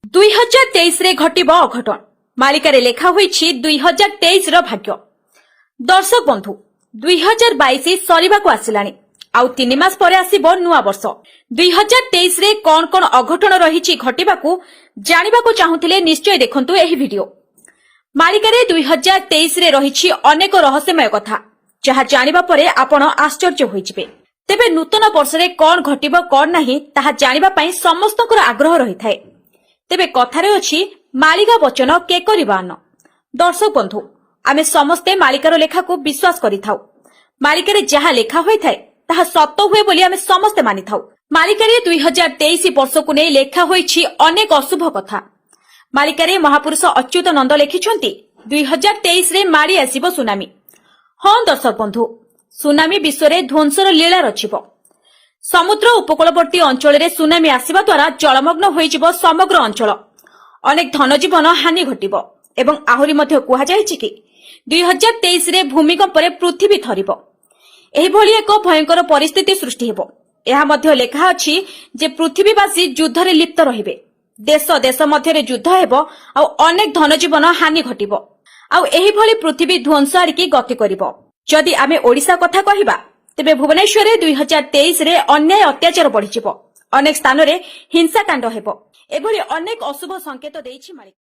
2023 रे घटिब अघटन मालिकारे लेखा होईछि 2023 रो भाग्य। दर्शक बंधु 2022 सरीबा को आसिलानी आउ 3 मास परे आसीबो नुआ वर्ष। 2023 रे कोन कोन अघटन रहिछि घटिबाकू जानिबाकू चाहुथिले निश्चय देखंतु एही वीडियो। मालिकारे 2023 रे रहिछि अनेक रहस्यमय कथा जहा जानिबा परे आपण आश्चर्य होइजिबे। तेबे नूतन वर्ष रे कोन घटिबो कोन नाही ताहा जानिबा पई समस्तकर आग्रह रहिथाय। तेबे कथारे अछि मालिका वचन के करिबान। दर्शक बंधु आमे समस्ते मालिकार लेखा को विश्वास करिथाउ। मालिकारे जहा लेखा होई थाए ताहा सत्य हुए बोली आमे समस्ते मानिथाउ। मालिकारे 2023 वर्ष को नै लेखा होईछि अनेक अशुभ कथा। मालिकारे महापुरुष अच्युत नंद लेखिछंती 2023 रे मारी आसीबो सुनामी। हां दर्शक बंधु सुनामी विश्व रे ध्वंसर लीला रचिबो। समुद्र उपकूलवर्ती अंचल रे सुनामी आसीबा द्वारा जलमग्न होइजिबो समग्र अंचल। अनेक धनजीवन हानि घटिबो एवं आहुरी मध्ये कुहा जायछि कि 2023 रे भूमिकंप रे पृथ्वी थरिबो। एही भली एक भयंकर परिस्थिति सृष्टि हेबो। एहा मध्ये लेखा अछि जे पृथ्वीवासी युद्ध रे लिप्त रहिबे। देश देश मध्ये रे युद्ध हेबो आ अनेक धनजीवन हानि घटिबो आ एही भली पृथ्वी ध्वंस आरिकी गति करिबो। जदि आमे ओडिसा कथा कहिबा तेबे भुवनेश्वर 2023 रे अन्याय अत्याचार बढ़िजिबो। अनेक स्थान रे हिंसाकांड हेबो। एभली अनेक अशुभ संकेत देइछि मालिक।